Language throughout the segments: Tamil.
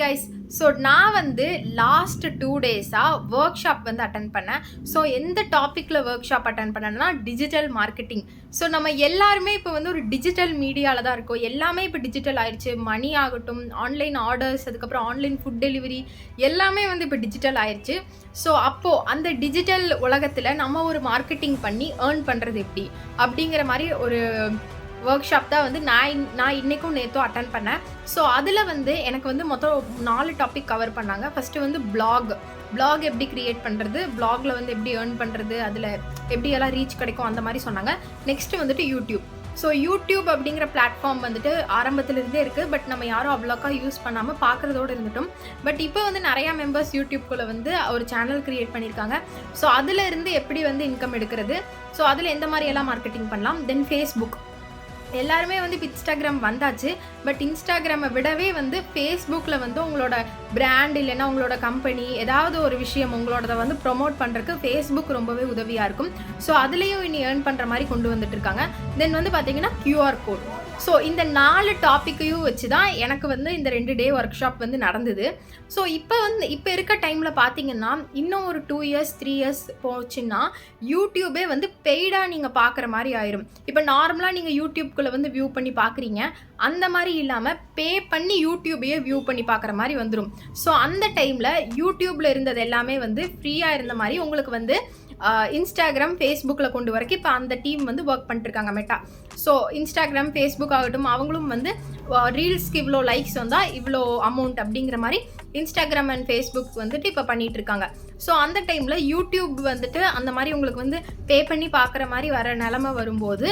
கைஸ். ஸோ நான் வந்து லாஸ்ட் 2 டேஸாக ஒர்க் ஷாப் வந்து அட்டன் பண்ணேன். ஸோ எந்த டாப்பிக்கில் ஒர்க் ஷாப் அட்டன் பண்ணேன்னா டிஜிட்டல் மார்க்கெட்டிங். ஸோ நம்ம எல்லாருமே இப்போ வந்து ஒரு டிஜிட்டல் மீடியாவில் தான் இருக்கோம். எல்லாமே இப்போ டிஜிட்டல் ஆயிடுச்சு. மணி ஆகட்டும், ஆன்லைன் ஆர்டர்ஸ், அதுக்கப்புறம் ஆன்லைன் ஃபுட் டெலிவரி எல்லாமே வந்து இப்போ டிஜிட்டல் ஆயிடுச்சு. ஸோ அப்போது அந்த டிஜிட்டல் உலகத்தில் நம்ம ஒரு மார்க்கெட்டிங் பண்ணி ஏர்ன் பண்ணுறது எப்படி அப்படிங்கிற மாதிரி ஒரு ஒர்க் ஷாப் தான் வந்து நான் இன்றைக்கும் நேற்றும் அட்டன் பண்ணேன். ஸோ அதில் வந்து எனக்கு வந்து மொத்தம் 4 டாபிக் கவர் பண்ணாங்க. ஃபஸ்ட்டு வந்து பிளாக் எப்படி க்ரியேட் பண்ணுறது, பிளாகில் வந்து எப்படி ஏர்ன் பண்ணுறது, அதில் எப்படி எல்லாம் ரீச் கிடைக்கும் அந்த மாதிரி சொன்னாங்க. நெக்ஸ்ட்டு வந்துட்டு யூடியூப். ஸோ யூடியூப் அப்படிங்கிற பிளாட்ஃபார்ம் வந்துட்டு ஆரம்பத்துலேருந்தே இருக்குது. பட் நம்ம யாரும் அவ்வளோக்கா யூஸ் பண்ணாமல் பார்க்குறதோடு இருந்துட்டோம். பட் இப்போ வந்து நிறையா மெம்பர்ஸ் யூடியூப்குள்ளே வந்து ஒரு சேனல் க்ரியேட் பண்ணியிருக்காங்க. ஸோ அதில் இருந்து எப்படி வந்து இன்கம் எடுக்கிறது, ஸோ அதில் எந்த மாதிரி எல்லாம் மார்க்கெட்டிங் பண்ணலாம். தென் ஃபேஸ்புக். எல்லாருமே வந்து இப்போ இன்ஸ்டாகிராம் வந்தாச்சு. பட் இன்ஸ்டாகிராமை விடவே வந்து ஃபேஸ்புக்கில் வந்து உங்களோட பிராண்ட் இல்லைன்னா உங்களோட கம்பெனி ஏதாவது ஒரு விஷயம் உங்களோட வந்து ப்ரொமோட் பண்ணுறதுக்கு ஃபேஸ்புக் ரொம்பவே உதவியாக இருக்கும். ஸோ அதுலேயும் இனி ஏர்ன் பண்ணுற மாதிரி கொண்டு வந்துட்டு இருக்காங்க. தென் வந்து பார்த்தீங்கன்னா கியூஆர் கோட். ஸோ இந்த 4 டாப்பிக்கையும் வச்சு தான் எனக்கு வந்து இந்த 2 டே ஒர்க் ஷாப் வந்து நடந்தது. ஸோ இப்போ இருக்க டைமில் பார்த்தீங்கன்னா இன்னும் ஒரு 2 இயர்ஸ் 3 இயர்ஸ் போச்சுன்னா யூடியூபே வந்து பெய்டாக நீங்கள் பார்க்குற மாதிரி ஆயிரும். இப்போ நார்மலாக நீங்கள் யூடியூப்குள்ளே வந்து வியூ பண்ணி பார்க்குறீங்க, அந்த மாதிரி இல்லாமல் பே பண்ணி யூடியூபையே வியூ பண்ணி பார்க்குற மாதிரி வந்துடும். ஸோ அந்த டைமில் யூடியூப்பில் இருந்தது எல்லாமே வந்து ஃப்ரீயாக இருந்த மாதிரி உங்களுக்கு வந்து இன்ஸ்டாகிராம் ஃபேஸ்புக்கில் கொண்டு வரைக்கும் இப்போ அந்த டீம் வந்து ஒர்க் பண்ணிட்டுருக்காங்க மெட்டா. ஸோ இன்ஸ்டாகிராம் ஃபேஸ்புக் ஆகட்டும், அவங்களும் வந்து ரீல்ஸ்க்கு இவ்வளோ லைக்ஸ் வந்தால் இவ்வளோ அமௌண்ட் அப்படிங்கிற மாதிரி இன்ஸ்டாகிராம் அண்ட் ஃபேஸ்புக் வந்துட்டு இப்போ பண்ணிகிட்டு இருக்காங்க. ஸோ அந்த டைமில் யூடியூப் வந்துட்டு அந்த மாதிரி உங்களுக்கு வந்து பே பண்ணி பார்க்குற மாதிரி வர நிலமை வரும்போது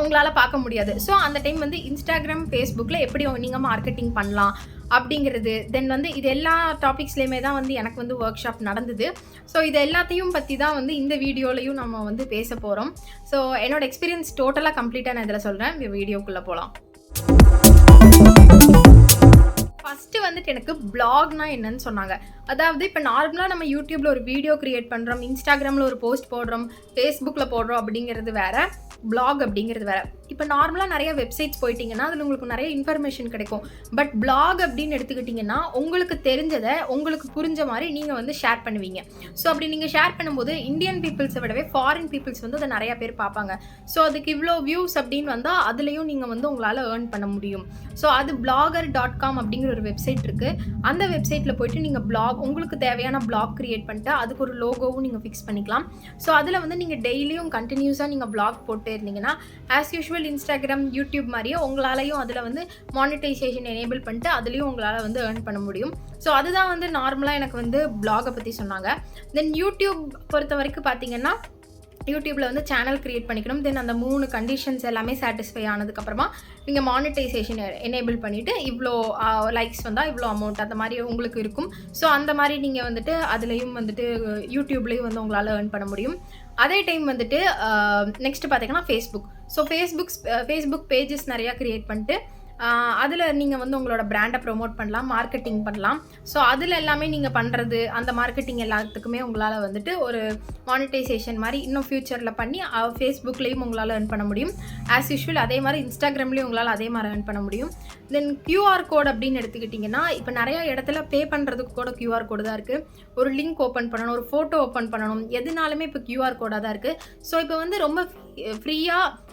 உங்களால் பார்க்க முடியாது. ஸோ அந்த டைம் வந்து இன்ஸ்டாகிராம் ஃபேஸ்புக்கில் எப்படி நீங்கள் மார்க்கெட்டிங் பண்ணலாம் அப்படிங்கிறது, தென் வந்து இது எல்லா டாபிக்ஸ்லேயுமே தான் வந்து எனக்கு வந்து ஒர்க் ஷாப் நடந்தது. ஸோ இது எல்லாத்தையும் பற்றி தான் வந்து இந்த வீடியோலையும் நம்ம வந்து பேச போகிறோம். ஸோ என்னோட எக்ஸ்பீரியன்ஸ் டோட்டலாக கம்ப்ளீட்டாக நான் இதில் சொல்கிறேன். வீடியோக்குள்ளே போகலாம். ஃபஸ்ட்டு வந்துட்டு எனக்கு பிளாக்னா என்னன்னு சொன்னாங்க. அதாவது இப்போ நார்மலாக நம்ம யூடியூப்பில் ஒரு வீடியோ க்ரியேட் பண்ணுறோம், இன்ஸ்டாகிராமில் ஒரு போஸ்ட் போடுறோம், ஃபேஸ்புக்கில் போடுறோம் அப்படிங்கிறது வேறு, பிளாக் அப்படிங்கிறது வேறு. இப்போ நார்மலாக நிறைய வெப்சைட்ஸ் போயிட்டிங்கன்னா அதில் உங்களுக்கு நிறைய இன்ஃபர்மேஷன் கிடைக்கும். பட் பிளாக் அப்படின்னு எடுத்துக்கிட்டிங்கன்னா உங்களுக்கு தெரிஞ்சதை உங்களுக்கு புரிஞ்ச மாதிரி நீங்கள் வந்து ஷேர் பண்ணுவீங்க. ஸோ அப்படி நீங்கள் ஷேர் பண்ணும்போது இந்தியன் பீப்புள்ஸை விடவே ஃபாரின் பீப்புள்ஸ் வந்து அதை நிறையா பேர் பார்ப்பாங்க. ஸோ அதுக்கு இவ்வளோ வியூஸ் அப்படின்னு வந்தால் அதுலேயும் நீங்கள் வந்து உங்களால் ஏர்ன் பண்ண முடியும். ஸோ அது blogger.com அப்படிங்கிற ஒரு வெப்சைட் இருக்குது. அந்த வெப்சைட்டில் போய்ட்டு நீங்கள் பிளாக் உங்களுக்கு தேவையான பிளாக் க்ரியேட் பண்ணிட்டு அதுக்கு ஒரு லோகோவும் நீங்கள் ஃபிக்ஸ் பண்ணிக்கலாம். ஸோ அதில் வந்து நீங்கள் டெய்லியும் கண்டினியூஸாக நீங்கள் பிளாக் போட்டு இருந்தீங்கன்னா ஆஸ் யூஷுவல் இன்ஸ்டாகிராம் யூடியூப் மாதிரியே உங்களாலையும் அதில் வந்து மானிட்டைசேஷன் எனேபிள் பண்ணிட்டு அதுலேயும் உங்களால் வந்து ஏர்ன் பண்ண முடியும். ஸோ அதுதான் வந்து நார்மலாக எனக்கு வந்து பிளாகை பற்றி சொன்னாங்க. தென் யூடியூப் பொறுத்த வரைக்கும் பார்த்தீங்கன்னா யூடியூப்பில் வந்து சேனல் க்ரியேட் பண்ணிக்கணும். தென் அந்த 3 கண்டிஷன்ஸ் எல்லாமே சாட்டிஸ்ஃபை ஆனதுக்கப்புறமா நீங்கள் மானிட்டைசேஷன் எனேபிள் பண்ணிவிட்டு இவ்வளோ லைக்ஸ் வந்தால் இவ்வளோ அமௌண்ட் அந்த மாதிரி உங்களுக்கு இருக்கும். ஸோ அந்த மாதிரி நீங்கள் வந்துட்டு அதுலேயும் வந்துட்டு யூடியூப்லேயும் வந்து உங்களால் ஏர்ன் பண்ண முடியும். அதே டைம் வந்துட்டு நெக்ஸ்ட்டு பார்த்தீங்கன்னா ஃபேஸ்புக். ஸோ ஃபேஸ்புக் பேஜஸ் நிறையா க்ரியேட் பண்ணிட்டு அதில் நீங்கள் வந்து உங்களோட பிராண்டை ப்ரொமோட் பண்ணலாம், மார்க்கெட்டிங் பண்ணலாம். ஸோ அதில் எல்லாமே நீங்கள் பண்ணுறது அந்த மார்க்கெட்டிங் எல்லாத்துக்குமே உங்களால் வந்துட்டு ஒரு மானிட்டைசேஷன் மாதிரி இன்னும் ஃப்யூச்சரில் பண்ணி ஃபேஸ்புக்லேயும் உங்களால் ஏர்ன் பண்ண முடியும். ஆஸ் யூஷுவல் அதே மாதிரி இன்ஸ்டாகிராம்லேயும் உங்களால் அதே மாதிரி ஏர்ன் பண்ண முடியும். தென் கியூஆர் கோட் அப்படின்னு எடுத்துக்கிட்டிங்கன்னா இப்போ நிறையா இடத்துல பே பண்ணுறதுக்கு கூட கியூஆர் கோடு தான் இருக்குது. ஒரு லிங்க் ஓப்பன் பண்ணணும், ஒரு ஃபோட்டோ ஓப்பன் பண்ணணும், எதுனாலுமே இப்போ கியூஆர் கோடாக தான் இருக்குது. ஸோ இப்போ வந்து ரொம்ப ஃப்ரீயாக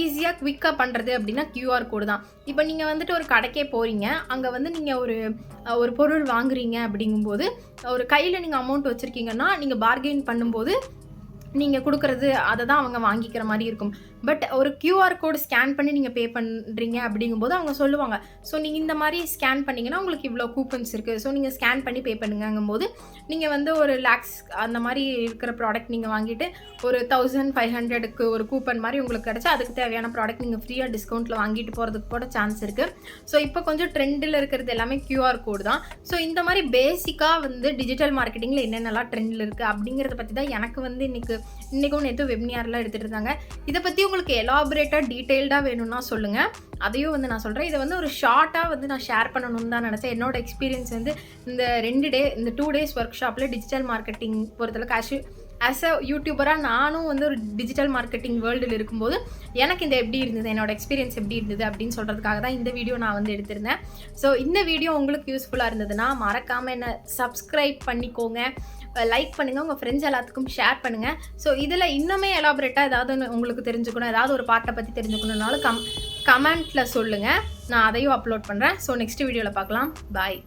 ஈஸியாக குவிக்காக பண்ணுறது அப்படின்னா கியூஆர் கோடு தான். இப்போ நீங்கள் வந்துட்டு ஒரு கடைக்கே போகிறீங்க, அங்கே வந்து நீங்கள் ஒரு பொருள் வாங்குறீங்க அப்படிங்கும்போது ஒரு கையில் நீங்கள் அமௌண்ட் வச்சுருக்கீங்கன்னா நீங்கள் பார்கெயின் பண்ணும்போது நீங்கள் கொடுக்குறது அதை தான் அவங்க வாங்கிக்கிற மாதிரி இருக்கும். பட் ஒரு கியூஆர் கோடு ஸ்கேன் பண்ணி நீங்கள் பே பண்ணுறீங்க அப்படிங்கும்போது அவங்க சொல்லுவாங்க, ஸோ நீங்கள் இந்த மாதிரி ஸ்கேன் பண்ணிங்கன்னா உங்களுக்கு இவ்வளோ கூப்பன்ஸ் இருக்குது, ஸோ நீங்கள் ஸ்கேன் பண்ணி பே பண்ணுங்கும்போது நீங்கள் வந்து ஒரு லேக்ஸ் அந்த மாதிரி இருக்கிற ப்ராடக்ட் நீங்கள் வாங்கிட்டு ஒரு 1500க்கு ஒரு கூப்பன் மாதிரி உங்களுக்கு கிடச்சா அதுக்கு தேவையான ப்ராடக்ட் நீங்கள் ஃப்ரீயாக டிஸ்கவுண்ட்டில் வாங்கிட்டு போகிறதுக்கு கூட சான்ஸ் இருக்குது. ஸோ இப்போ கொஞ்சம் ட்ரெண்டில் இருக்கிறது எல்லாமே கியூஆர் கோடு தான். ஸோ இந்த மாதிரி பேசிக்காக வந்து டிஜிட்டல் மார்க்கெட்டிங்கில் என்னென்னலாம் ட்ரெண்டில் இருக்குது அப்படிங்கிறத பற்றி தான் எனக்கு வந்து இன்றைக்கும் நேற்று வெப்னியார்லாம் எடுத்துகிட்டு இருந்தாங்க. இதை பற்றி உங்களுக்கு எலாபரேட்டாக டீட்டெயில்டாக வேணும்னா சொல்லுங்கள், அதையும் வந்து நான் சொல்கிறேன். இதை வந்து ஒரு ஷார்ட்டாக வந்து நான் ஷேர் பண்ணணும்னு தான் நினச்சேன். என்னோடய எக்ஸ்பீரியன்ஸ் வந்து இந்த 2 டேஸ் ஒர்க் ஷாப்பில் டிஜிட்டல் மார்க்கெட்டிங் பொறுத்தளவுக்கு ஆஸ் அ யூடியூபராக நானும் வந்து ஒரு டிஜிட்டல் மார்க்கெட்டிங் வேர்ல்டில் இருக்கும்போது எனக்கு இந்த எப்படி இருந்தது, என்னோட எக்ஸ்பீரியன்ஸ் எப்படி இருந்தது அப்படின்னு சொல்கிறதுக்காக தான் இந்த வீடியோ நான் வந்து எடுத்திருந்தேன். ஸோ இந்த வீடியோ உங்களுக்கு யூஸ்ஃபுல்லாக இருந்ததுன்னா மறக்காமல் என்ன சப்ஸ்கிரைப் பண்ணிக்கோங்க, லைக் பண்ணுங்கள், உங்கள் ஃப்ரெண்ட்ஸ் எல்லாத்துக்கும் ஷேர் பண்ணுங்கள். ஸோ இதில் இன்னுமே எலாபரேட்டாக ஏதாவது உங்களுக்கு தெரிஞ்சுக்கணும், ஏதாவது ஒரு பார்ட்டை பற்றி தெரிஞ்சுக்கணுன்னாலும் கமெண்ட்டில் சொல்லுங்கள், நான் அதையும் அப்லோட் பண்ணுறேன். ஸோ நெக்ஸ்ட் வீடியோவில் பார்க்கலாம். பாய்.